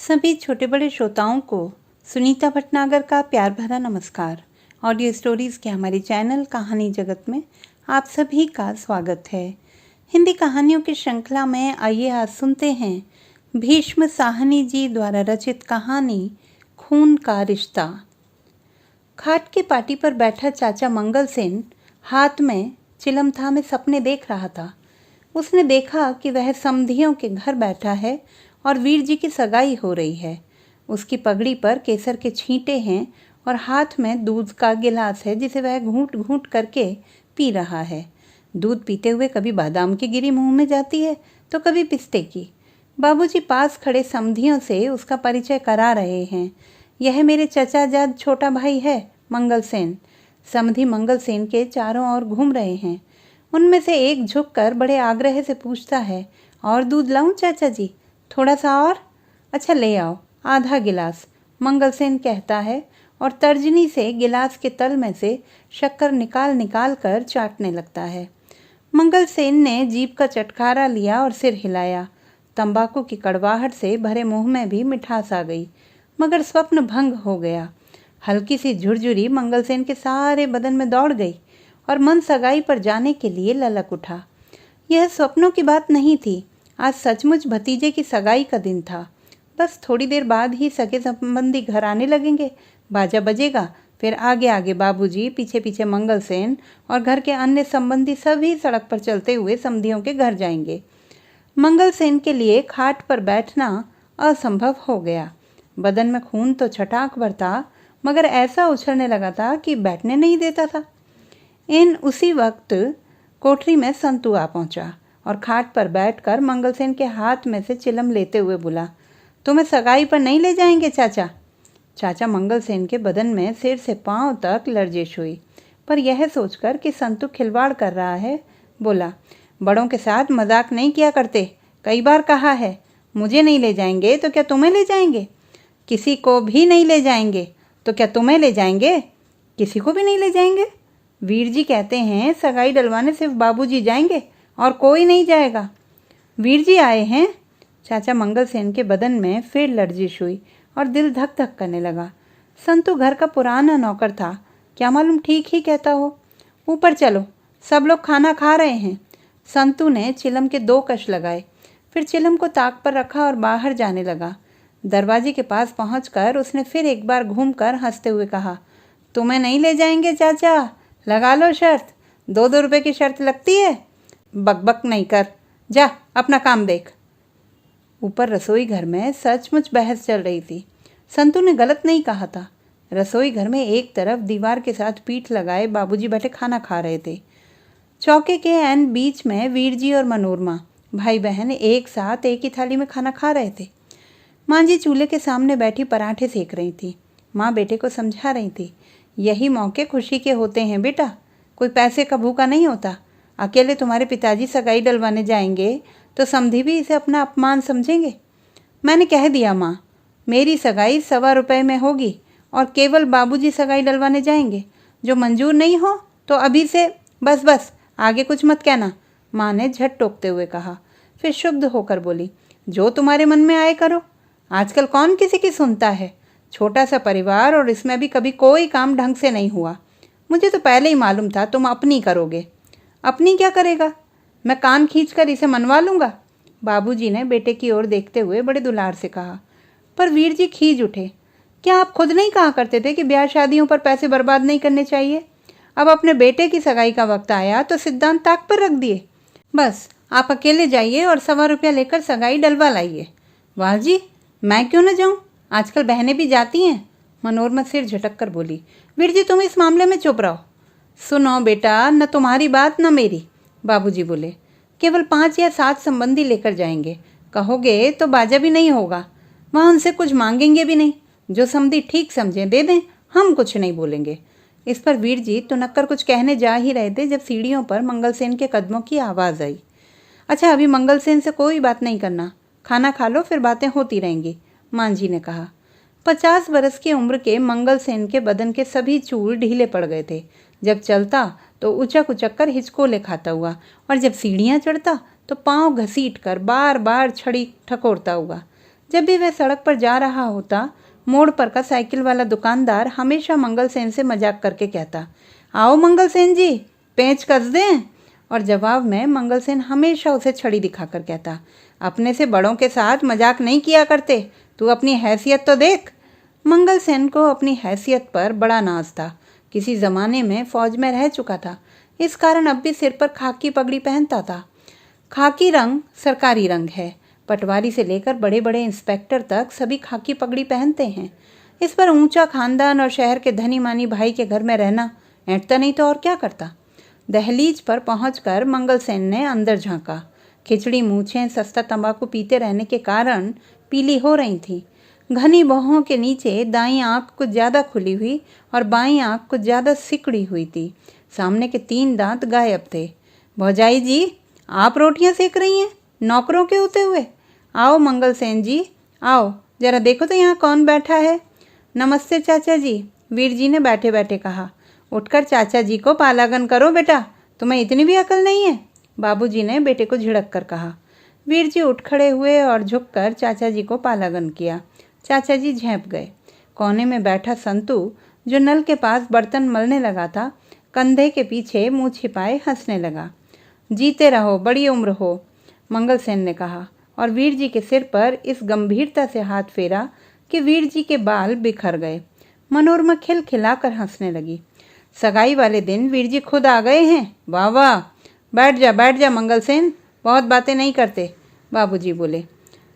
सभी छोटे बड़े श्रोताओं को सुनीता भटनागर का प्यार भरा नमस्कार। ऑडियो स्टोरीज़ के हमारे चैनल कहानी जगत में आप सभी का स्वागत है। हिंदी कहानियों की श्रृंखला में आइए आज सुनते हैं भीष्म साहनी जी द्वारा रचित कहानी खून का रिश्ता। खाट की पाटी पर बैठा चाचा मंगल सेन हाथ में चिलम थामे सपने देख रहा था। उसने देखा कि वह समधियों के घर बैठा है और वीर जी की सगाई हो रही है। उसकी पगड़ी पर केसर के छींटे हैं और हाथ में दूध का गिलास है जिसे वह घूंट घूंट करके पी रहा है। दूध पीते हुए कभी बादाम की गिरी मुंह में जाती है तो कभी पिस्ते की। बाबूजी पास खड़े समधियों से उसका परिचय करा रहे हैं। यह मेरे चचाजाद छोटा भाई है मंगल सेन। समधी मंगल सेन के चारों ओर घूम रहे हैं। उनमें से एक झुककर बड़े आग्रह से पूछता है, और दूध लाऊं चाचा जी? थोड़ा सा और? अच्छा ले आओ, आधा गिलास, मंगल सेन कहता है और तर्जनी से गिलास के तल में से शक्कर निकाल निकाल कर चाटने लगता है। मंगल सेन ने जीभ का चटकारा लिया और सिर हिलाया। तंबाकू की कड़वाहट से भरे मुंह में भी मिठास आ गई, मगर स्वप्न भंग हो गया। हल्की सी झुरझुरी मंगल सेन के सारे बदन में दौड़ गई और मन सगाई पर जाने के लिए ललक उठा। यह स्वप्नों की बात नहीं थी, आज सचमुच भतीजे की सगाई का दिन था। बस थोड़ी देर बाद ही सगे संबंधी घर आने लगेंगे, बाजा बजेगा, फिर आगे आगे बाबूजी, पीछे पीछे मंगल सेन और घर के अन्य संबंधी सभी सड़क पर चलते हुए समधियों के घर जाएंगे। मंगल सेन के लिए खाट पर बैठना असंभव हो गया। बदन में खून तो छटाक भर था, मगर ऐसा उछलने लगा था कि बैठने नहीं देता था। उसी वक्त कोठरी में संतू आ पहुंचा और खाट पर बैठकर मंगल सेन के हाथ में से चिलम लेते हुए बोला, तुम्हें सगाई पर नहीं ले जाएंगे चाचा? चाचा मंगल सेन के बदन में सिर से पांव तक लर्जिश हुई, पर यह सोचकर कि संतू खिलवाड़ कर रहा है, बोला, बड़ों के साथ मजाक नहीं किया करते, कई बार कहा है। मुझे नहीं ले जाएंगे तो क्या तुम्हें ले जाएंगे? किसी को भी नहीं ले जाएंगे तो क्या तुम्हें ले जाएंगे? किसी को भी नहीं ले जाएंगे। वीर जी कहते हैं सगाई डलवाने सिर्फ बाबूजी जाएंगे और कोई नहीं जाएगा। वीर जी आए हैं? चाचा मंगल सेन के बदन में फिर लर्जिश हुई और दिल धक धक करने लगा। संतू घर का पुराना नौकर था, क्या मालूम ठीक ही कहता हो। ऊपर चलो, सब लोग खाना खा रहे हैं। संतू ने चिलम के 2 कश लगाए, फिर चिलम को ताक पर रखा और बाहर जाने लगा। दरवाजे के पास पहुंचकर उसने फिर एक बार घूमकर हंसते हुए कहा, तुम्हें नहीं ले जाएंगे चाचा, लगा लो शर्त। 2-2 रुपए की शर्त लगती है? बकबक नहीं कर, जा अपना काम देख। ऊपर रसोई घर में सचमुच बहस चल रही थी। संतू ने गलत नहीं कहा था। रसोई घर में एक तरफ दीवार के साथ पीठ लगाए बाबूजी बैठे खाना खा रहे थे। चौके के एन बीच में वीर जी और मनोरमा भाई बहन एक साथ एक ही थाली में खाना खा रहे थे। माँ जी चूल्हे के सामने बैठी पराठे सेक रही थी। माँ बेटे को समझा रही थी, यही मौके खुशी के होते हैं बेटा, कोई पैसे का भूखा नहीं होता। अकेले तुम्हारे पिताजी सगाई डलवाने जाएंगे तो समधी भी इसे अपना अपमान समझेंगे। मैंने कह दिया माँ, मेरी सगाई 1.25 रुपये में होगी और केवल बाबूजी सगाई डलवाने जाएंगे। जो मंजूर नहीं हो तो अभी से बस आगे कुछ मत कहना, माँ ने झट टोकते हुए कहा। फिर शुद्ध होकर बोली, जो तुम्हारे मन में आए करो, आजकल कौन किसी की सुनता है। छोटा सा परिवार और इसमें भी कभी कोई काम ढंग से नहीं हुआ। मुझे तो पहले ही मालूम था तुम अपनी करोगे। अपनी क्या करेगा? मैं कान खींचकर इसे मनवा लूँगा, बाबूजी ने बेटे की ओर देखते हुए बड़े दुलार से कहा। पर वीर जी खींच उठे, क्या आप खुद नहीं कहा करते थे कि ब्याह शादियों पर पैसे बर्बाद नहीं करने चाहिए? अब अपने बेटे की सगाई का वक्त आया तो सिद्धांत ताक पर रख दिए। बस आप अकेले जाइए और 1.25 रुपया लेकर सगाई डलवा लाइए। वाह जी, मैं क्यों न जाऊँ? आजकल बहनें भी जाती हैं, मनोरमा सिर झटक कर बोली। वीर जी तुम इस मामले में चुप रहो। सुनो बेटा, न तुम्हारी बात न मेरी, बाबूजी बोले। केवल 5 या 7 संबंधी लेकर जाएंगे, कहोगे तो बाजा भी नहीं होगा। वहाँ उनसे कुछ मांगेंगे भी नहीं, जो समधी ठीक समझें दे दें, हम कुछ नहीं बोलेंगे। इस पर वीर जी तुनक्कर कुछ कहने जा ही रहे थे जब सीढ़ियों पर मंगल सेन के कदमों की आवाज़ आई। अच्छा अभी मंगल सेन से कोई बात नहीं करना, खाना खा लो, फिर बातें होती रहेंगी, मां जी ने कहा। 50 बरस की उम्र के मंगल सेन के बदन के सभी चूल ढीले पड़ गए थे। जब चलता तो उचक उचक कर हिचकोले खाता हुआ, और जब सीढ़ियाँ चढ़ता तो पांव घसीट कर बार बार छड़ी ठकोरता हुआ। जब भी वह सड़क पर जा रहा होता, मोड़ पर का साइकिल वाला दुकानदार हमेशा मंगल सेन से मजाक करके कहता, आओ मंगल सेन जी, पेंच कस दें। और जवाब में मंगल सेन हमेशा उसे छड़ी दिखाकर कहता, अपने से बड़ों के साथ मजाक नहीं किया करते, तू अपनी हैसियत तो देख। मंगल सेन को अपनी हैसियत पर बड़ा नाज था। किसी ज़माने में फ़ौज में रह चुका था, इस कारण अब भी सिर पर खाकी पगड़ी पहनता था। खाकी रंग सरकारी रंग है। पटवारी से लेकर बड़े बड़े इंस्पेक्टर तक सभी खाकी पगड़ी पहनते हैं। इस पर ऊंचा खानदान और शहर के धनी मानी भाई के घर में रहना ऐंठता नहीं तो और क्या करता। दहलीज पर पहुंचकर मंगल सेन ने अंदर झांका। खिचड़ी मूछें सस्ता तंबाकू पीते रहने के कारण पीली हो रही थी। घनी बाहों के नीचे दाईं आंख कुछ ज़्यादा खुली हुई और बाईं आंख कुछ ज़्यादा सिकुड़ी हुई थी। सामने के 3 दांत गायब थे। भौजाई जी, आप रोटियां सेक रही हैं नौकरों के होते हुए? आओ मंगल सेन जी, आओ, जरा देखो तो यहाँ कौन बैठा है। नमस्ते चाचा जी, वीर जी ने बैठे बैठे कहा। उठकर चाचा जी को पालागन करो बेटा, तुम्हें इतनी भी अकल नहीं है, बाबूजी ने बेटे को झिड़क कर कहा। वीर जी उठ खड़े हुए और झुककर चाचा जी को पालागन किया। चाचा जी झेंप गए। कोने में बैठा संतू, जो नल के पास बर्तन मलने लगा था, कंधे के पीछे मुंह छिपाए हंसने लगा। जीते रहो, बड़ी उम्र हो, मंगल सेन ने कहा और वीर जी के सिर पर इस गंभीरता से हाथ फेरा कि वीर जी के बाल बिखर गए। मनोरमा खिलखिलाकर हंसने लगी। सगाई वाले दिन वीर जी खुद आ गए हैं, वाह वाह। बैठ जा मंगल सेन, बहुत बातें नहीं करते, बाबूजी बोले।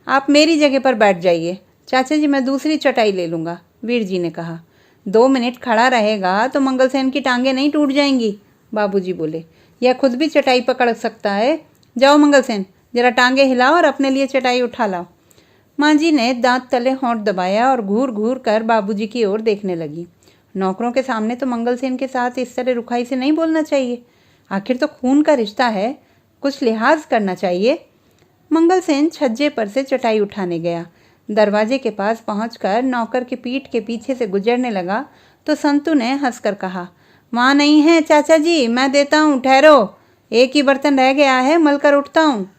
आप मेरी जगह पर बैठ जाइए, चाचा जी मैं दूसरी चटाई ले लूँगा, वीर जी ने कहा। 2 मिनट खड़ा रहेगा तो मंगल सेन की टांगें नहीं टूट जाएंगी, बाबूजी बोले। यह खुद भी चटाई पकड़ सकता है। जाओ मंगल सेन, जरा टांगे हिलाओ और अपने लिए चटाई उठा लाओ। माँ जी ने दांत तले होंठ दबाया और घूर घूर कर बाबूजी की ओर देखने लगी। नौकरों के सामने तो मंगल सेन के साथ इस तरह रुखाई से नहीं बोलना चाहिए, आखिर तो खून का रिश्ता है, कुछ लिहाज करना चाहिए। मंगल सेन छज्जे पर से चटाई उठाने गया। दरवाजे के पास पहुंचकर नौकर की पीठ के पीछे से गुजरने लगा तो संतू ने हंसकर कहा, माँ नहीं है चाचा जी, मैं देता हूँ, ठहरो, एक ही बर्तन रह गया है, मलकर उठता हूँ।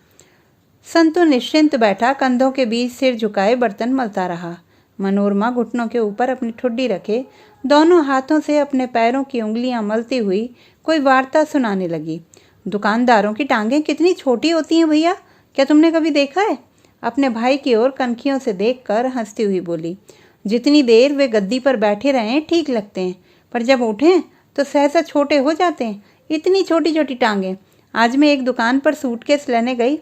संतू निश्चिंत बैठा कंधों के बीच सिर झुकाए बर्तन मलता रहा। मनोरमा घुटनों के ऊपर अपनी ठुड्डी रखे दोनों हाथों से अपने पैरों की उंगलियां मलती हुई कोई वार्ता सुनाने लगी। दुकानदारों की टांगें कितनी छोटी होती हैं भैया, क्या तुमने कभी देखा है? अपने भाई की ओर कनखियों से देखकर हंसती हुई बोली। जितनी देर वे गद्दी पर बैठे रहें ठीक लगते हैं, पर जब उठें तो सहसा छोटे हो जाते हैं। इतनी छोटी छोटी टांगें। आज मैं एक दुकान पर सूटकेस लेने गई।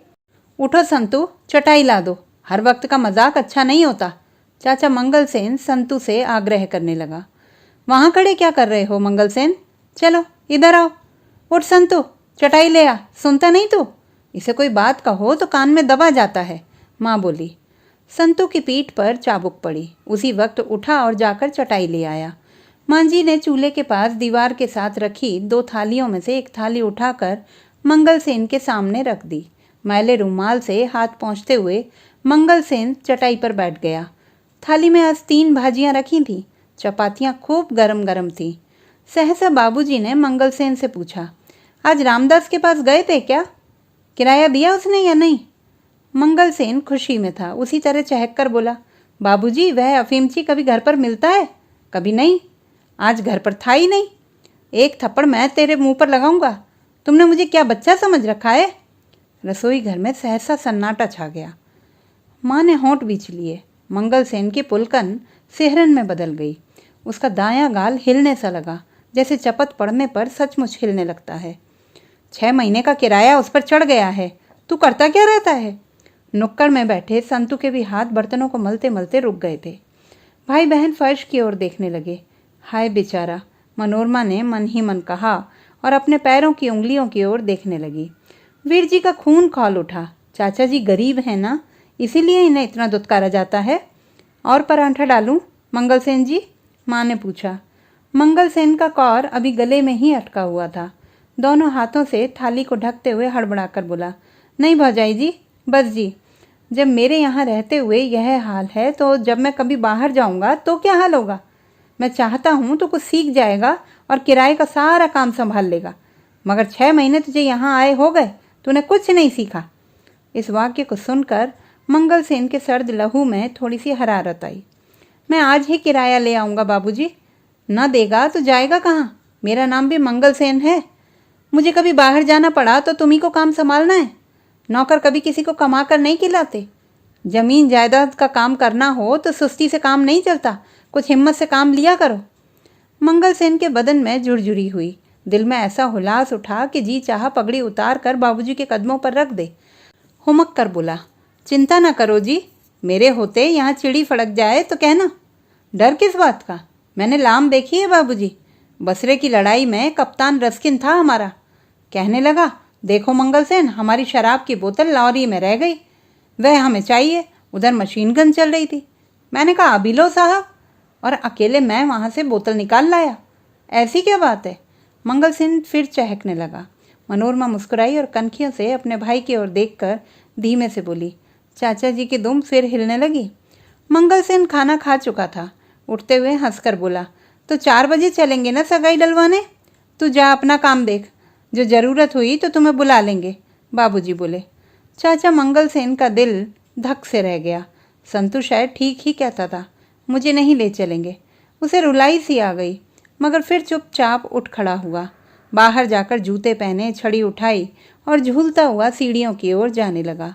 उठो संतू, चटाई ला दो, हर वक्त का मजाक अच्छा नहीं होता, चाचा मंगल सेन संतू से आग्रह करने लगा। वहाँ खड़े क्या कर रहे हो मंगल सेन, चलो इधर आओ। उठ संतू, चटाई ले आ, सुनता नहीं तू? इसे कोई बात कहो तो कान में दबा जाता है, माँ बोली। संतू की पीठ पर चाबुक पड़ी। उसी वक्त उठा और जाकर चटाई ले आया। माँ जी ने चूल्हे के पास दीवार के साथ रखी 2 थालियों में से एक थाली उठाकर मंगल सेन के सामने रख दी। मैले रुमाल से हाथ पोंछते हुए मंगल सेन चटाई पर बैठ गया। थाली में आज 3 भाजियां रखी थीं। चपातियां खूब गरम गरम थीं। सहसा बाबूजी ने मंगल सेन से पूछा, आज रामदास के पास गए थे क्या? किराया दिया उसने या नहीं? मंगल सेन खुशी में था। उसी तरह चहक कर बोला, बाबूजी वह अफीमची कभी घर पर मिलता है? कभी नहीं, आज घर पर था ही नहीं। एक थप्पड़ मैं तेरे मुंह पर लगाऊंगा। तुमने मुझे क्या बच्चा समझ रखा है? रसोई घर में सहसा सन्नाटा छा गया। माँ ने होंठ बीच लिए। मंगल सेन की पुलकन सिहरन में बदल गई। उसका दायां गाल हिलने सा लगा, जैसे चपत पड़ने पर सचमुच हिलने लगता है। 6 महीने का किराया उस पर चढ़ गया है, तू करता क्या रहता है? नुक्कड़ में बैठे संतू के भी हाथ बर्तनों को मलते मलते रुक गए थे। भाई बहन फर्श की ओर देखने लगे। हाय बेचारा, मनोरमा ने मन ही मन कहा और अपने पैरों की उंगलियों की ओर देखने लगी। वीर जी का खून खौल उठा। चाचा जी गरीब हैं ना, इसीलिए इन्हें इतना दुत्कारा जाता है। और परांठा डालूं मंगल सेन जी, माँ ने पूछा। मंगल सेन का कौर अभी गले में ही अटका हुआ था। दोनों हाथों से थाली को ढकते हुए हड़बड़ाकर बोला, नहीं भौजाई जी, बस जी, जब मेरे यहाँ रहते हुए यह हाल है तो जब मैं कभी बाहर जाऊँगा तो क्या हाल होगा? मैं चाहता हूँ तो कुछ सीख जाएगा और किराए का सारा काम संभाल लेगा, मगर 6 महीने तुझे यहाँ आए हो गए, तूने कुछ नहीं सीखा। इस वाक्य को सुनकर मंगल सेन के सर्द लहू में थोड़ी सी हरारत आई। मैं आज ही किराया ले आऊँगा बाबूजी। न देगा तो जाएगा कहाँ? मेरा नाम भी मंगल सेन है। मुझे कभी बाहर जाना पड़ा तो तुम्ही को काम संभालना है। नौकर कभी किसी को कमा कर नहीं खिलाते। जमीन जायदाद का काम करना हो तो सुस्ती से काम नहीं चलता, कुछ हिम्मत से काम लिया करो। मंगल सेन के बदन में जुड़जुड़ी हुई। दिल में ऐसा हुलास उठा कि जी चाह पगड़ी उतार कर बाबूजी के कदमों पर रख दे। हुमक कर बोला, चिंता ना करो जी, मेरे होते यहाँ चिड़ी फड़क जाए तो कहना। डर किस बात का? मैंने लाम देखी है बाबूजी। बसरे की लड़ाई में कप्तान रस्किन था हमारा। कहने लगा, देखो मंगल सेन, हमारी शराब की बोतल लॉरी में रह गई, वह हमें चाहिए। उधर मशीन गन चल रही थी। मैंने कहा, अभी लो साहब, और अकेले मैं वहाँ से बोतल निकाल लाया। ऐसी क्या बात है? मंगल सेन फिर चहकने लगा। मनोरमा मुस्कुराई और कनखियों से अपने भाई की ओर देखकर धीमे से बोली, चाचा जी की दुम फिर हिलने लगी। मंगल सेन खाना खा चुका था। उठते हुए हंसकर बोला, तो 4 बजे चलेंगे ना सगाई डलवाने? तू जा अपना काम देख, जो ज़रूरत हुई तो तुम्हें बुला लेंगे, बाबूजी बोले। चाचा मंगल सेन का दिल धक से रह गया। संतु शायद ठीक ही कहता था, मुझे नहीं ले चलेंगे। उसे रुलाई सी आ गई, मगर फिर चुपचाप उठ खड़ा हुआ। बाहर जाकर जूते पहने, छड़ी उठाई और झूलता हुआ सीढ़ियों की ओर जाने लगा।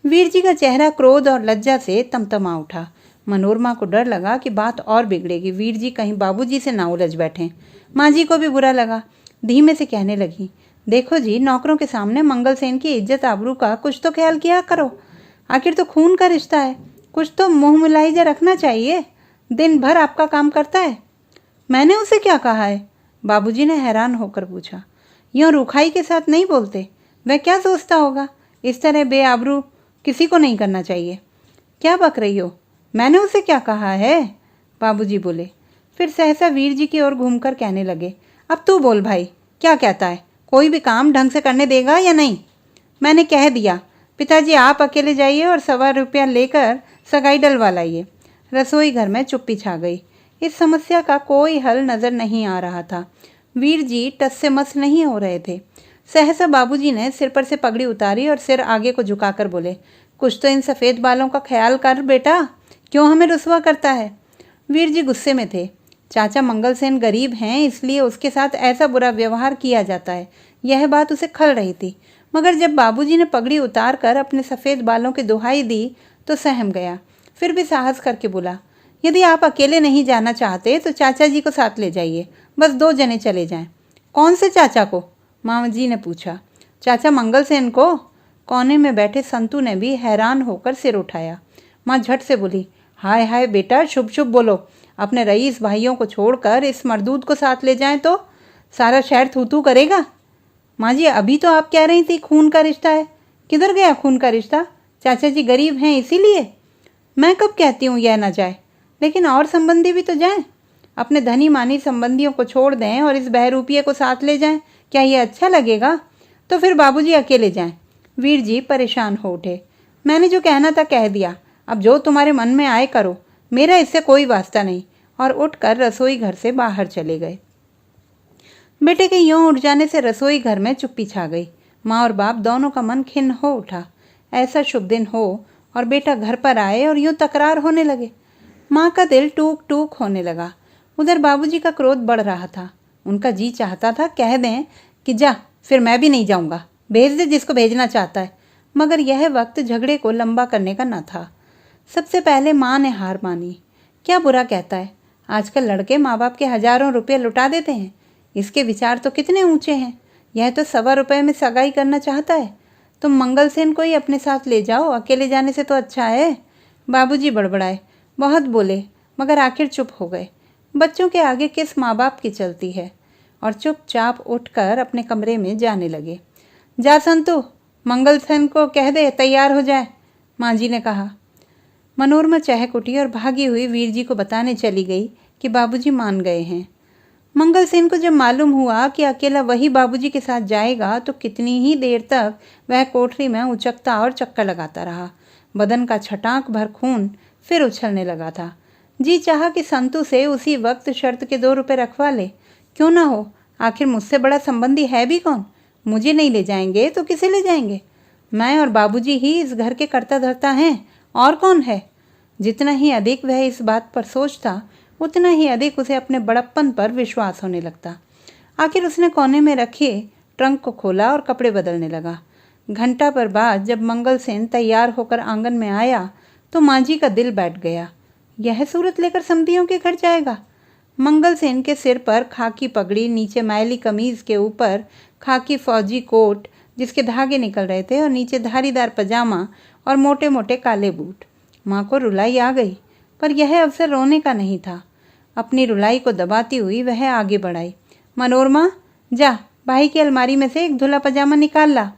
वीर जी का चेहरा क्रोध और लज्जा से तमतमा उठा। मनोरमा को डर लगा कि बात और बिगड़ेगी, वीर जी कहीं बाबूजी से ना उलझ बैठें। माँ जी को भी बुरा लगा। धीमे से कहने लगी, देखो जी, नौकरों के सामने मंगल सेन की इज्जत आबरू का कुछ तो ख्याल किया करो। आखिर तो खून का रिश्ता है, कुछ तो मुँह मुलाहिजा रखना चाहिए। दिन भर आपका काम करता है। मैंने उसे क्या कहा है? बाबूजी ने हैरान होकर पूछा। यूँ रूखाई के साथ नहीं बोलते, वह क्या सोचता होगा? इस तरह बेआबरू किसी को नहीं करना चाहिए। क्या बक रही हो? मैंने उसे क्या कहा है? बाबूजी बोले। फिर सहसा वीर जी की ओर घूमकर कहने लगे, अब तू बोल भाई, क्या कहता है? कोई भी काम ढंग से करने देगा या नहीं? मैंने कह दिया, पिताजी आप अकेले जाइए और ₹1.25 लेकर सगाई डलवा लाइए। रसोई घर में चुप्पी छा गई। इस समस्या का कोई हल नजर नहीं आ रहा था। वीर जी टस से मस नहीं हो रहे थे। सहसा बाबूजी ने सिर पर से पगड़ी उतारी और सिर आगे को झुकाकर बोले, कुछ तो इन सफ़ेद बालों का ख्याल कर बेटा, क्यों हमें रुसवा करता है? वीर जी गुस्से में थे। चाचा मंगल सेन गरीब हैं, इसलिए उसके साथ ऐसा बुरा व्यवहार किया जाता है, यह बात उसे खल रही थी। मगर जब बाबूजी ने पगड़ी उतार कर अपने सफ़ेद बालों की दुहाई दी तो सहम गया। फिर भी साहस करके बोला, यदि आप अकेले नहीं जाना चाहते तो चाचा जी को साथ ले जाइए, बस 2 जने चले जाएं। कौन से चाचा को? मामा जी ने पूछा। चाचा मंगल सेन को। कोने में बैठे संतू ने भी हैरान होकर सिर उठाया। माँ झट से बोली, हाय हाय बेटा, शुभ शुभ बोलो। अपने रईस भाइयों को छोड़कर इस मरदूद को साथ ले जाएं तो सारा शहर थू थू करेगा। माँ जी, अभी तो आप कह रही थी खून का रिश्ता है। किधर गया खून का रिश्ता? चाचा जी गरीब हैं इसीलिए। मैं कब कहती हूँ यह न जाए, लेकिन और संबंधी भी तो जाएं। अपने धनी मानी संबंधियों को छोड़ दें और इस बहरूपिये को साथ ले जाएं, क्या ये अच्छा लगेगा? तो फिर बाबूजी अकेले जाएं। वीर जी परेशान हो उठे। मैंने जो कहना था कह दिया, अब जो तुम्हारे मन में आए करो, मेरा इससे कोई वास्ता नहीं। और उठकर रसोई घर से बाहर चले गए। बेटे के यूं उठ जाने से रसोई घर में चुप्पी छा गई। माँ और बाप दोनों का मन खिन्न हो उठा। ऐसा शुभ दिन हो और बेटा घर पर आए और यूं तकरार होने लगे। माँ का दिल टूक टूक होने लगा। उधर बाबूजी का क्रोध बढ़ रहा था। उनका जी चाहता था कह दें कि जा, फिर मैं भी नहीं जाऊंगा, भेज दे जिसको भेजना चाहता है। मगर यह वक्त झगड़े को लंबा करने का न था। सबसे पहले माँ ने हार मानी। क्या बुरा कहता है, आजकल लड़के माँ बाप के हजारों रुपये लुटा देते हैं। इसके विचार तो कितने ऊंचे हैं। यह तो ₹1.25 में सगाई करना चाहता है। तुम मंगल सेन को ही अपने साथ ले जाओ, अकेले जाने से तो अच्छा है। बाबूजी बड़बड़ाए, बहुत बोले, मगर आखिर चुप हो गए। बच्चों के आगे किस माँ बाप की चलती है। और चुपचाप उठकर अपने कमरे में जाने लगे। जा संतु, मंगल सेन को कह दे तैयार हो जाए, माँ जी ने कहा। मनोरमा चहक उठी और भागी हुई वीर जी को बताने चली गई कि बाबूजी मान गए हैं। मंगल सेन को जब मालूम हुआ कि अकेला वही बाबूजी के साथ जाएगा तो कितनी ही देर तक वह कोठरी में उचकता और चक्कर लगाता रहा। बदन का छटाक भर खून फिर उछलने लगा था। जी चाहा कि संतु से उसी वक्त शर्त के 2 रुपये रखवा ले। क्यों ना हो, आखिर मुझसे बड़ा संबंधी है भी कौन? मुझे नहीं ले जाएंगे तो किसे ले जाएंगे? मैं और बाबूजी ही इस घर के कर्ता धर्ता हैं, और कौन है? जितना ही अधिक वह इस बात पर सोचता, उतना ही अधिक उसे अपने बड़प्पन पर विश्वास होने लगता। आखिर उसने कोने में रखे ट्रंक को खोला और कपड़े बदलने लगा। घंटा भर बाद जब मंगल सेन तैयार होकर आंगन में आया तो मांझी का दिल बैठ गया। यह सूरत लेकर समधियों के घर जाएगा? मंगल सेन के सिर पर खाकी पगड़ी, नीचे मैली कमीज के ऊपर खाकी फौजी कोट जिसके धागे निकल रहे थे, और नीचे धारीदार पजामा और मोटे मोटे काले बूट। माँ को रुलाई आ गई, पर यह अवसर रोने का नहीं था। अपनी रुलाई को दबाती हुई वह आगे बढ़ाई। मनोरमा, जा भाई की अलमारी में से एक धुला पजामा निकाल ला।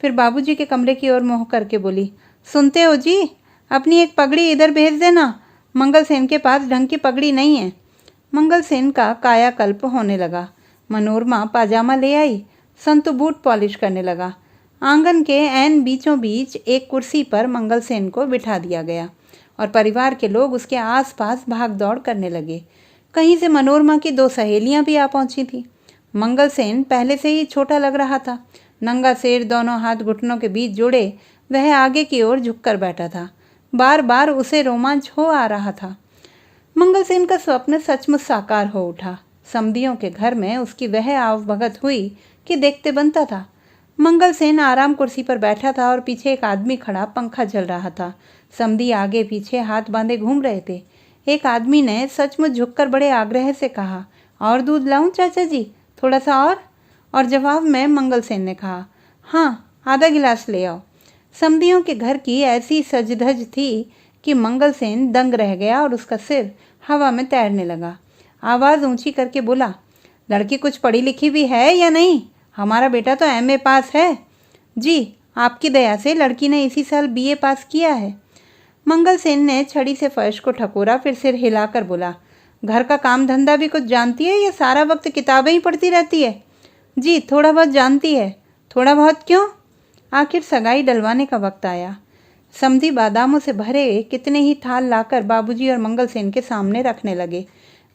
फिर बाबूजी के कमरे की ओर मुँह करके बोली, सुनते हो जी, अपनी एक पगड़ी इधर भेज देना। मंगल सेन के पास ढंग की पगड़ी नहीं है। मंगल सेन का कायाकल्प होने लगा। मनोरमा पाजामा ले आई। संतु बूट पॉलिश करने लगा। आंगन के ऐन बीचों बीच एक कुर्सी पर मंगल सेन को बिठा दिया गया और परिवार के लोग उसके आसपास भाग दौड़ करने लगे। कहीं से मनोरमा की 2 सहेलियां भी आ पहुंची थीं। मंगल सेन पहले से ही छोटा लग रहा था। नंगा सिर, दोनों हाथ घुटनों के बीच जोड़े वह आगे की ओर झुककर बैठा था। बार बार उसे रोमांच हो आ रहा था। मंगल सेन का स्वप्न सचमुच साकार हो उठा। समधियों के घर में उसकी वह आवभगत हुई कि देखते बनता था। मंगल सेन आराम कुर्सी पर बैठा था और पीछे एक आदमी खड़ा पंखा चल रहा था। समधी आगे पीछे हाथ बांधे घूम रहे थे। एक आदमी ने सचमुच झुककर बड़े आग्रह से कहा, और दूध लाऊं चाचा जी, थोड़ा सा और जवाब में मंगल सेन ने कहा, हाँ, आधा गिलास ले आओ। समधियों के घर की ऐसी सजधज थी कि मंगल सेन दंग रह गया और उसका सिर हवा में तैरने लगा। आवाज़ ऊंची करके बोला, लड़की कुछ पढ़ी लिखी भी है या नहीं? हमारा बेटा तो एमए पास है। जी, आपकी दया से लड़की ने इसी साल बीए पास किया है। मंगल सेन ने छड़ी से फर्श को ठकोरा, फिर सिर हिलाकर बोला, घर का काम धंधा भी कुछ जानती है या सारा वक्त किताबें ही पढ़ती रहती है? जी, थोड़ा बहुत जानती है। थोड़ा बहुत क्यों? आखिर सगाई डलवाने का वक्त आया। समधी बादामों से भरे कितने ही थाल लाकर बाबूजी और मंगल सेन के सामने रखने लगे।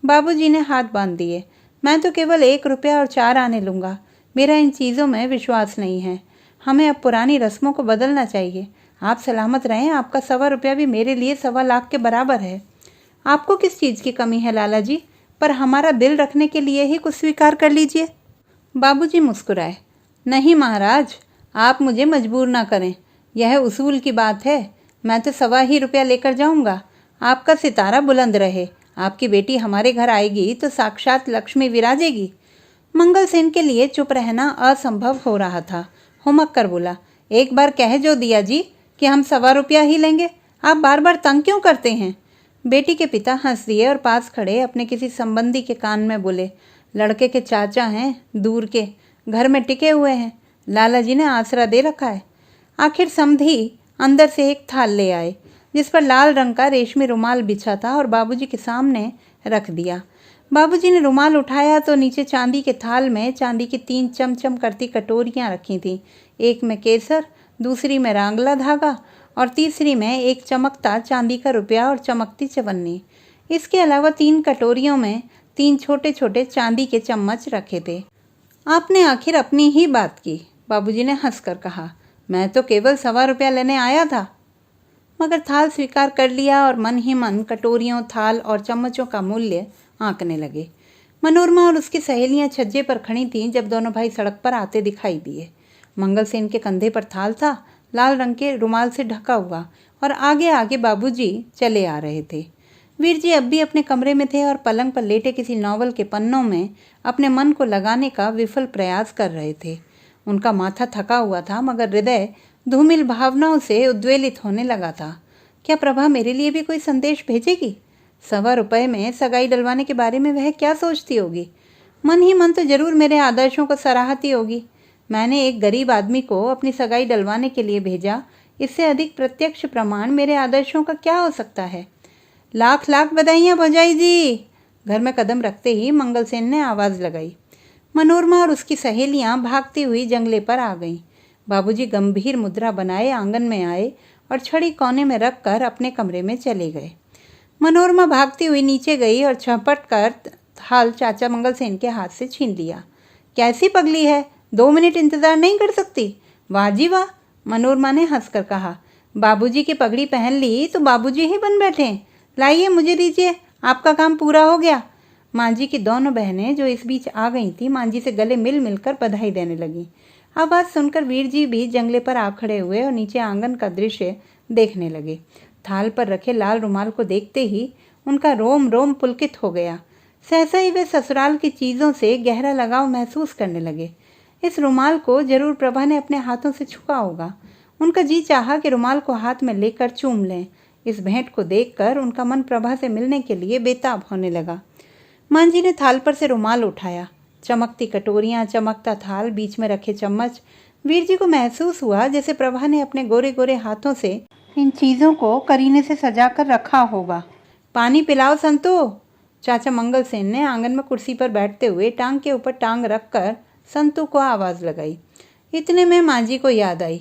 बाबूजी ने हाथ बांध दिए। मैं तो केवल 1 रुपया और 4 आने लूँगा। मेरा इन चीज़ों में विश्वास नहीं है। हमें अब पुरानी रस्मों को बदलना चाहिए। आप सलामत रहें, आपका 1.25 रुपया भी मेरे लिए 1.25 लाख के बराबर है। आपको किस चीज़ की कमी है लाला जी? पर हमारा दिल रखने के लिए ही कुछ स्वीकार कर लीजिए। बाबूजी मुस्कुराए। नहीं महाराज, आप मुझे मजबूर ना करें। यह उसूल की बात है। मैं तो 1.25 रुपया लेकर जाऊंगा। आपका सितारा बुलंद रहे। आपकी बेटी हमारे घर आएगी तो साक्षात लक्ष्मी विराजेगी। मंगल सेन के लिए चुप रहना असंभव हो रहा था। हुमक कर बोला, एक बार कह जो दिया जी कि हम 1.25 रुपया ही लेंगे। आप बार बार तंग क्यों करते हैं? बेटी के पिता हंस दिए और पास खड़े अपने किसी संबंधी के कान में बोले, लड़के के चाचा हैं, दूर के, घर में टिके हुए हैं। लाला जी ने आसरा दे रखा है। आखिर समधी अंदर से एक थाल ले आए जिस पर लाल रंग का रेशमी रुमाल बिछा था और बाबूजी के सामने रख दिया। बाबूजी ने रुमाल उठाया तो नीचे चांदी के थाल में चांदी की 3 चमचम करती कटोरियां रखी थीं। एक में केसर, दूसरी में रांगला धागा और तीसरी में एक चमकता चांदी का रुपया और चमकती चवन्नी। इसके अलावा 3 कटोरियों में 3 छोटे छोटे चांदी के चम्मच रखे थे। आपने आखिर अपनी ही बात की, बाबूजी ने हंसकर कहा। मैं तो केवल 1.25 रुपया लेने आया था। मगर थाल स्वीकार कर लिया और मन ही मन कटोरियों, थाल और चम्मचों का मूल्य आंकने लगे। मनोरमा और उसकी सहेलियां छज्जे पर खड़ी थीं जब दोनों भाई सड़क पर आते दिखाई दिए। मंगल सेन के कंधे पर थाल था, लाल रंग के रुमाल से ढका हुआ, और आगे आगे बाबूजी चले आ रहे थे। वीर जी अब भी अपने कमरे में थे और पलंग पर लेटे किसी नॉवल के पन्नों में अपने मन को लगाने का विफल प्रयास कर रहे थे। उनका माथा थका हुआ था मगर हृदय धूमिल भावनाओं से उद्वेलित होने लगा था। क्या प्रभा मेरे लिए भी कोई संदेश भेजेगी? 1.25 रुपये में सगाई डलवाने के बारे में वह क्या सोचती होगी? मन ही मन तो जरूर मेरे आदर्शों को सराहती होगी। मैंने एक गरीब आदमी को अपनी सगाई डलवाने के लिए भेजा। इससे अधिक प्रत्यक्ष प्रमाण मेरे आदर्शों का क्या हो सकता है? लाख लाख बधाइयाँ भौजाई जी। घर में कदम रखते ही मंगल सेन ने आवाज़ लगाई। मनोरमा और उसकी सहेलियां भागती हुई जंगले पर आ गईं। बाबूजी गंभीर मुद्रा बनाए आंगन में आए और छड़ी कोने में रखकर अपने कमरे में चले गए। मनोरमा भागती हुई नीचे गई और झपट कर थाल चाचा मंगल सेन के हाथ से छीन लिया। कैसी पगली है, 2 मिनट इंतजार नहीं कर सकती? वाह जी वाह, मनोरमा ने हंसकर कहा। बाबूजी की पगड़ी पहन ली तो बाबूजी ही बन बैठे। लाइए मुझे दीजिए, आपका काम पूरा हो गया। मांझी की दोनों बहनें जो इस बीच आ गई थी मांझी से गले मिल मिलकर बधाई देने लगी। आवाज़ सुनकर वीर जी भी जंगले पर आ खड़े हुए और नीचे आंगन का दृश्य देखने लगे। थाल पर रखे लाल रुमाल को देखते ही उनका रोम रोम पुलकित हो गया। सहसा ही वे ससुराल की चीज़ों से गहरा लगाव महसूस करने लगे। इस रुमाल को जरूर प्रभा ने अपने हाथों से छुआ होगा। उनका जी चाहा कि रुमाल को हाथ में लेकर चूम लें। इस भेंट को देखकर उनका मन प्रभा से मिलने के लिए बेताब होने लगा। मांझी ने थाल पर से रुमाल उठाया। चमकती कटोरियाँ, चमकता थाल, बीच में रखे चम्मच। वीर जी को महसूस हुआ जैसे प्रभा ने अपने गोरे गोरे हाथों से इन चीज़ों को करीने से सजा कर रखा होगा। पानी पिलाओ संतू। चाचा मंगल सेन ने आंगन में कुर्सी पर बैठते हुए टांग के ऊपर टांग रखकर संतू को आवाज़ लगाई। इतने में मांझी को याद आई,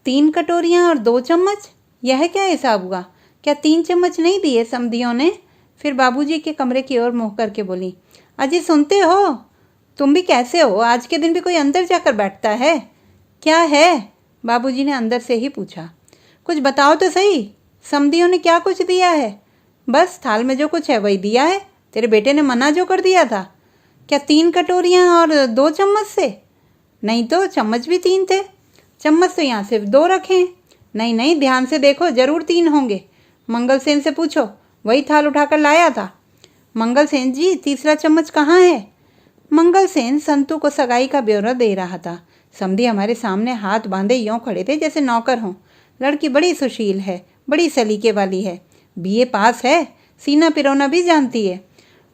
3 कटोरियाँ और 2 चम्मच, यह क्या हिसाब हुआ? क्या 3 चम्मच नहीं दिए समधियों ने? फिर बाबूजी के कमरे की ओर मुँह करके बोली, अजी सुनते हो? तुम भी कैसे हो? आज के दिन भी कोई अंदर जाकर बैठता है? क्या है? बाबूजी ने अंदर से ही पूछा। कुछ बताओ तो सही, समधियों ने क्या कुछ दिया है? बस थाल में जो कुछ है वही दिया है। तेरे बेटे ने मना जो कर दिया था। क्या 3 कटोरियाँ और 2 चम्मच से? नहीं तो चम्मच भी 3 थे। चम्मच तो यहाँ सिर्फ 2 रखे हैं। नहीं नहीं, ध्यान से देखो, जरूर 3 होंगे। मंगल सेन से पूछो, वही थाल उठाकर लाया था। मंगल सेन जी, तीसरा चम्मच कहाँ है? मंगल सेन संतू को सगाई का ब्यौरा दे रहा था। समधी हमारे सामने हाथ बांधे यों खड़े थे जैसे नौकर हों। लड़की बड़ी सुशील है, बड़ी सलीके वाली है, बीए पास है, सीना पिरोना भी जानती है।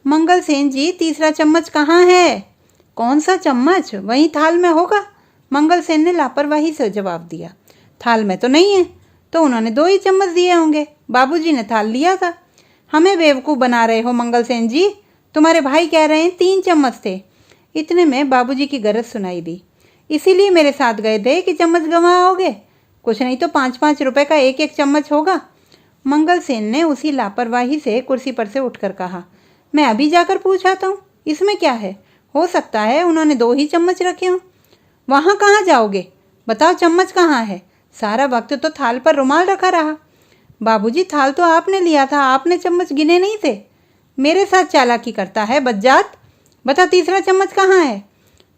मंगल सेन जी, तीसरा चम्मच कहाँ है? कौन सा चम्मच? वहीं थाल में होगा। मंगल सेन ने लापरवाही से जवाब दिया। थाल में तो नहीं है। तो उन्होंने 2 ही चम्मच दिए होंगे। बाबूजी ने थाल लिया था। हमें बेवकूफ़ बना रहे हो मंगल सेन जी। तुम्हारे भाई कह रहे हैं 3 चम्मच थे। इतने में बाबूजी की गरज सुनाई दी। इसीलिए मेरे साथ गए थे कि चम्मच गंवाओगे। कुछ नहीं तो 5-5 रुपए का एक एक चम्मच होगा। मंगल सेन ने उसी लापरवाही से कुर्सी पर से उठकर कहा, मैं अभी जाकर पूछ आता हूँ, इसमें क्या है? हो सकता है उन्होंने 2 ही चम्मच रखे हों। वहाँ कहाँ जाओगे? बताओ चम्मच कहाँ है? सारा वक्त तो थाल पर रुमाल रखा रहा। बाबूजी, थाल तो आपने लिया था, आपने चम्मच गिने नहीं थे। मेरे साथ चालाकी करता है बज्जात। बता तीसरा चम्मच कहाँ है?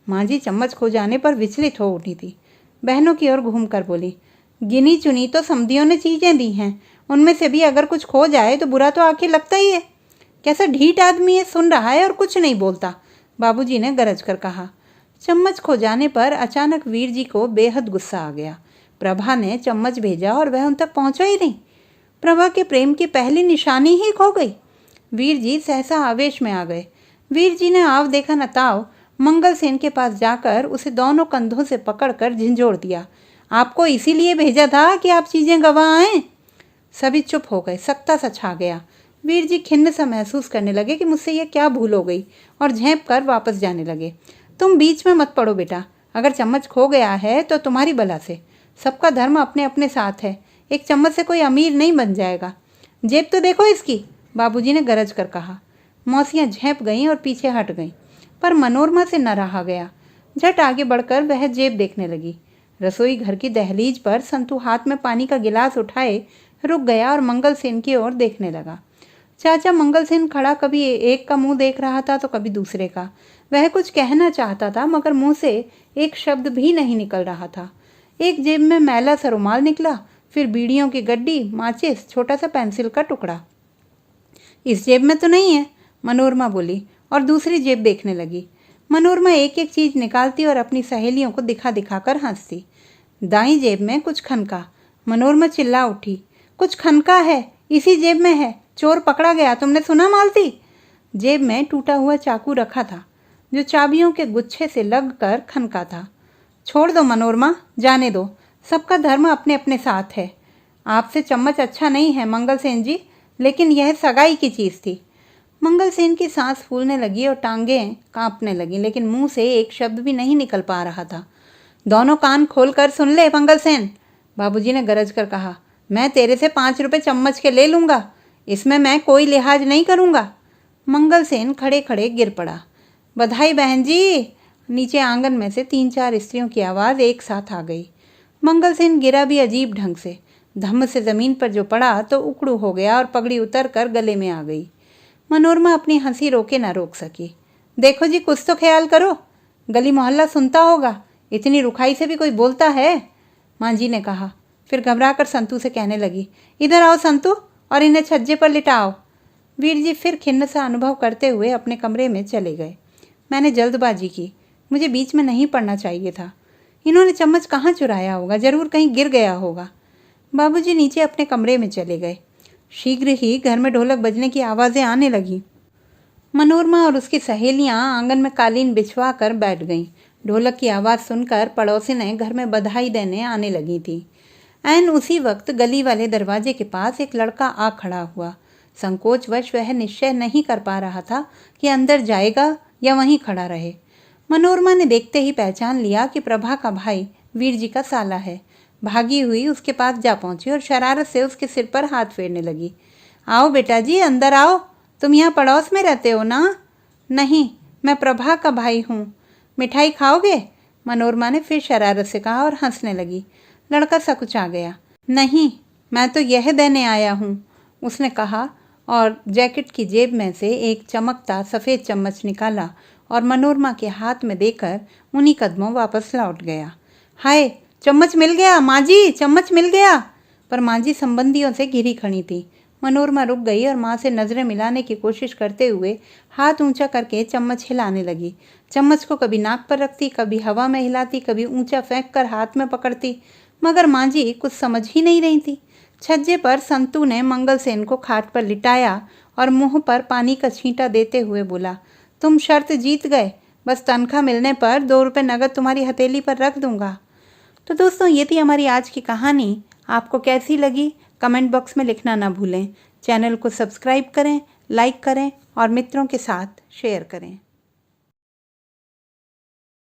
मांझी चम्मच खो जाने पर विचलित हो उठी थी। बहनों की ओर घूमकर बोली, गिनी चुनी तो समधियों ने चीज़ें दी हैं, उनमें से भी अगर कुछ खो जाए तो बुरा तो आखिर लगता ही है। कैसा ढीठ आदमी है, सुन रहा है और कुछ नहीं बोलता। बाबूजी ने गरज कर कहा। चम्मच खो जाने पर अचानक वीर जी को बेहद गुस्सा आ गया। प्रभा ने चम्मच भेजा और वह उन तक पहुंचा ही नहीं। प्रभा के प्रेम की पहली निशानी ही खो गई। वीर जी सहसा आवेश में आ गए। वीर जी ने आव देखा न ताव मंगल सेन के पास जाकर उसे दोनों कंधों से पकड़कर झंझोड़ दिया। आपको इसीलिए भेजा था कि आप चीज़ें गंवा आएं। सभी चुप हो गए। सख्ता सा छा गया। वीर जी खिन्न सा महसूस करने लगे कि मुझसे यह क्या भूल हो गई और झेंप कर वापस जाने लगे। तुम बीच में मत पड़ो बेटा, अगर चम्मच खो गया है तो तुम्हारी बला से। सबका धर्म अपने अपने साथ है। एक चम्मच से कोई अमीर नहीं बन जाएगा। जेब तो देखो इसकी, बाबूजी ने गरज कर कहा। मौसियाँ झेंप गईं और पीछे हट गईं, पर मनोरमा से न रहा गया। झट आगे बढ़कर वह जेब देखने लगी। रसोई घर की दहलीज पर संतू हाथ में पानी का गिलास उठाए रुक गया और मंगल सेन की ओर देखने लगा। चाचा मंगल सेन खड़ा कभी एक का मुंह देख रहा था तो कभी दूसरे का। वह कुछ कहना चाहता था मगर मुंह से एक शब्द भी नहीं निकल रहा था। एक जेब में मैला सा रुमाल निकला, फिर बीड़ियों की गड्डी, माचिस, छोटा सा पेंसिल का टुकड़ा। इस जेब में तो नहीं है, मनोरमा बोली और दूसरी जेब देखने लगी। मनोरमा एक एक चीज निकालती और अपनी सहेलियों को दिखा दिखाकर हंसती। दाईं जेब में कुछ खनका। मनोरमा चिल्ला उठी, कुछ खनका है, इसी जेब में है, चोर पकड़ा गया, तुमने सुना मालती? जेब में टूटा हुआ चाकू रखा था जो चाबियों के गुच्छे से लगकर खनका था। छोड़ दो मनोरमा, जाने दो, सबका धर्म अपने अपने साथ है। आपसे चम्मच अच्छा नहीं है मंगल सेन जी, लेकिन यह सगाई की चीज़ थी। मंगल सेन की सांस फूलने लगी और टांगें कांपने लगीं, लेकिन मुंह से एक शब्द भी नहीं निकल पा रहा था। दोनों कान खोलकर सुन ले मंगल सेन, बाबूजी ने गरज कर कहा। मैं तेरे से 5 रुपए चम्मच के ले लूँगा, इसमें मैं कोई लिहाज नहीं करूँगा। मंगल सेन खड़े खड़े गिर पड़ा। बधाई बहन जी। नीचे आंगन में से 3-4 स्त्रियों की आवाज़ एक साथ आ गई। मंगलसेन गिरा भी अजीब ढंग से, धम्म से ज़मीन पर जो पड़ा तो उकड़ू हो गया और पगड़ी उतर कर गले में आ गई। मनोरमा अपनी हंसी रोके ना रोक सकी। देखो जी, कुछ तो ख्याल करो, गली मोहल्ला सुनता होगा, इतनी रुखाई से भी कोई बोलता है? माँ जी ने कहा। फिर घबरा कर संतू से कहने लगी, इधर आओ संतू और इन्हें छज्जे पर लिटाओ। वीर जी फिर खिन्न सा अनुभव करते हुए अपने कमरे में चले गए। मैंने जल्दबाजी की, मुझे बीच में नहीं पड़ना चाहिए था। इन्होंने चम्मच कहाँ चुराया होगा, जरूर कहीं गिर गया होगा। बाबूजी नीचे अपने कमरे में चले गए। शीघ्र ही घर में ढोलक बजने की आवाज़ें आने लगीं। मनोरमा और उसकी सहेलियां आंगन में कालीन बिछवा कर बैठ गईं। ढोलक की आवाज़ सुनकर पड़ोसिनें घर में बधाई देने आने लगी थी। ऐन उसी वक्त गली वाले दरवाजे के पास एक लड़का आ खड़ा हुआ। संकोचवश वह निश्चय नहीं कर पा रहा था कि अंदर जाएगा या वहीं खड़ा रहे। मनोरमा ने देखते ही पहचान लिया कि प्रभा का भाई वीर जी का साला है। भागी हुई उसके पास जा पहुंची और शरारत से उसके सिर पर हाथ फेरने लगी। आओ बेटा जी, अंदर आओ, तुम यहाँ पड़ोस में रहते हो ना? नहीं, मैं प्रभा का भाई हूँ। मिठाई खाओगे? मनोरमा ने फिर शरारत से कहा और हंसने लगी। लड़का सकुचा गया। नहीं, मैं तो यह देने आया हूँ, उसने कहा और जैकेट की जेब में से एक चमकता सफ़ेद चम्मच निकाला और मनोरमा के हाथ में देकर उन्हीं कदमों वापस लौट गया। हाय, चम्मच मिल गया माँ जी, चम्मच मिल गया। पर माँ जी संबंधियों से घिरी खड़ी थी। मनोरमा रुक गई और माँ से नज़रें मिलाने की कोशिश करते हुए हाथ ऊंचा करके चम्मच हिलाने लगी। चम्मच को कभी नाक पर रखती, कभी हवा में हिलाती, कभी ऊंचा फेंक कर हाथ में पकड़ती, मगर माँ जी कुछ समझ ही नहीं रही थी। छज्जे पर संतू ने मंगलसेन को खाट पर लिटाया और मुंह पर पानी का छींटा देते हुए बोला, तुम शर्त जीत गए, बस तनख्वाह मिलने पर 2 रुपये नगद तुम्हारी हथेली पर रख दूंगा। तो दोस्तों, ये थी हमारी आज की कहानी। आपको कैसी लगी कमेंट बॉक्स में लिखना ना भूलें। चैनल को सब्सक्राइब करें, लाइक करें और मित्रों के साथ शेयर करें।